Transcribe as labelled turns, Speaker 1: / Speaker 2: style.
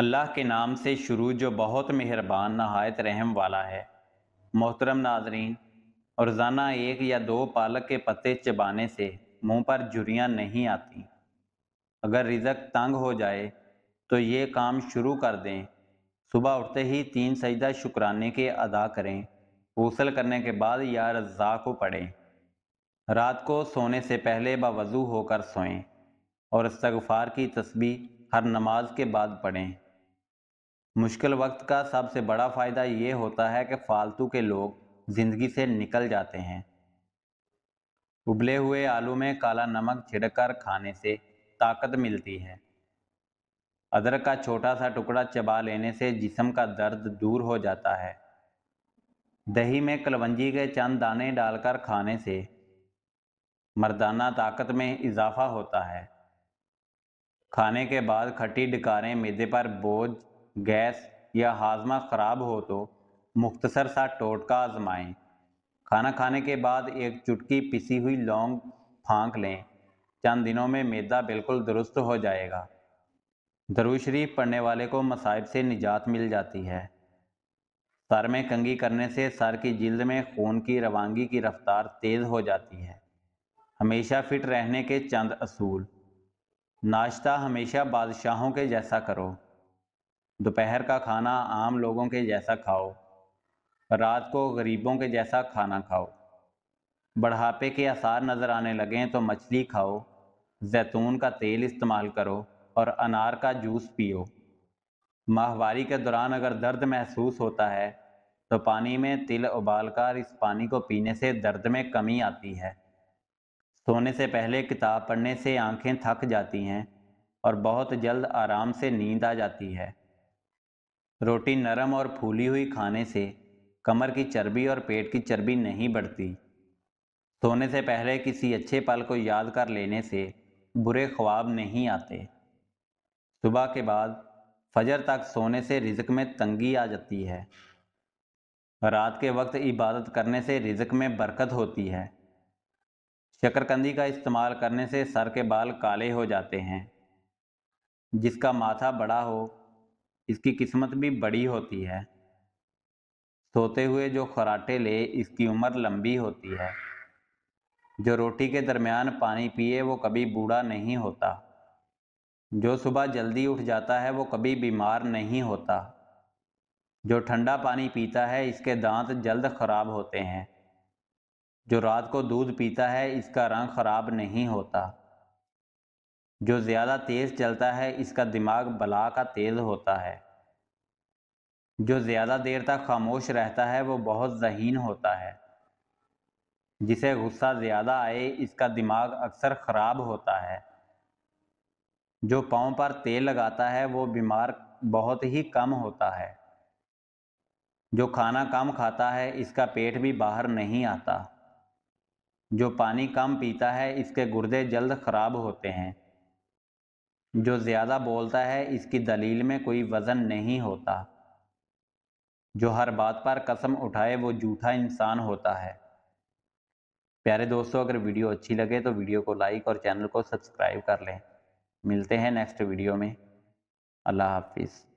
Speaker 1: اللہ کے نام سے شروع جو بہت مہربان نہایت رحم والا ہے۔ محترم ناظرین، روزانہ ایک یا دو پالک کے پتے چبانے سے منہ پر جھریاں نہیں آتی۔ اگر رزق تنگ ہو جائے تو یہ کام شروع کر دیں۔ صبح اٹھتے ہی 3 سجدہ شکرانے کے ادا کریں۔ غسل کرنے کے بعد یا رزاق کو پڑھیں۔ رات کو سونے سے پہلے باوضو ہو کر سوئیں اور استغفار کی تسبیح ہر نماز کے بعد پڑھیں۔ مشکل وقت کا سب سے بڑا فائدہ یہ ہوتا ہے کہ فالتو کے لوگ زندگی سے نکل جاتے ہیں۔ ابلے ہوئے آلو میں کالا نمک چھڑک کر کھانے سے طاقت ملتی ہے۔ ادرک کا چھوٹا سا ٹکڑا چبا لینے سے جسم کا درد دور ہو جاتا ہے۔ دہی میں کلونجی کے چند دانے ڈال کر کھانے سے مردانہ طاقت میں اضافہ ہوتا ہے۔ کھانے کے بعد کھٹی ڈکاریں معدے پر بوجھ، گیس یا ہاضمہ خراب ہو تو مختصر سا ٹوٹکا آزمائیں۔ کھانا کھانے کے بعد ایک چٹکی پسی ہوئی لونگ پھانک لیں۔ چند دنوں میں معدہ بالکل درست ہو جائے گا۔ درود شریف پڑھنے والے کو مصائب سے نجات مل جاتی ہے۔ سر میں کنگھی کرنے سے سر کی جلد میں خون کی روانگی کی رفتار تیز ہو جاتی ہے۔ ہمیشہ فٹ رہنے کے چند اصول۔ ناشتہ ہمیشہ بادشاہوں کے جیسا کرو۔ دوپہر کا کھانا عام لوگوں کے جیسا کھاؤ۔ رات کو غریبوں کے جیسا کھانا کھاؤ۔ بڑھاپے کے آثار نظر آنے لگیں تو مچھلی کھاؤ، زیتون کا تیل استعمال کرو اور انار کا جوس پیو۔ ماہواری کے دوران اگر درد محسوس ہوتا ہے تو پانی میں تل ابال کر اس پانی کو پینے سے درد میں کمی آتی ہے۔ سونے سے پہلے کتاب پڑھنے سے آنکھیں تھک جاتی ہیں اور بہت جلد آرام سے نیند آ جاتی ہے۔ روٹی نرم اور پھولی ہوئی کھانے سے کمر کی چربی اور پیٹ کی چربی نہیں بڑھتی۔ سونے سے پہلے کسی اچھے پل کو یاد کر لینے سے برے خواب نہیں آتے۔ صبح کے بعد فجر تک سونے سے رزق میں تنگی آ جاتی ہے۔ رات کے وقت عبادت کرنے سے رزق میں برکت ہوتی ہے۔ شکرکندی کا استعمال کرنے سے سر کے بال کالے ہو جاتے ہیں۔ جس کا ماتھا بڑا ہو اس کی قسمت بھی بڑی ہوتی ہے۔ سوتے ہوئے جو خراٹے لے اس کی عمر لمبی ہوتی ہے۔ جو روٹی کے درمیان پانی پیے وہ کبھی بوڑھا نہیں ہوتا۔ جو صبح جلدی اٹھ جاتا ہے وہ کبھی بیمار نہیں ہوتا۔ جو ٹھنڈا پانی پیتا ہے اس کے دانت جلد خراب ہوتے ہیں۔ جو رات کو دودھ پیتا ہے اس کا رنگ خراب نہیں ہوتا۔ جو زیادہ تیز چلتا ہے اس کا دماغ بلا کا تیز ہوتا ہے۔ جو زیادہ دیر تک خاموش رہتا ہے وہ بہت ذہین ہوتا ہے۔ جسے غصہ زیادہ آئے اس کا دماغ اکثر خراب ہوتا ہے۔ جو پاؤں پر تیل لگاتا ہے وہ بیمار بہت ہی کم ہوتا ہے۔ جو کھانا کم کھاتا ہے اس کا پیٹ بھی باہر نہیں آتا۔ جو پانی کم پیتا ہے اس کے گردے جلد خراب ہوتے ہیں۔ جو زیادہ بولتا ہے اس کی دلیل میں کوئی وزن نہیں ہوتا۔ جو ہر بات پر قسم اٹھائے وہ جھوٹا انسان ہوتا ہے۔ پیارے دوستو، اگر ویڈیو اچھی لگے تو ویڈیو کو لائک اور چینل کو سبسکرائب کر لیں۔ ملتے ہیں نیکسٹ ویڈیو میں۔ اللہ حافظ۔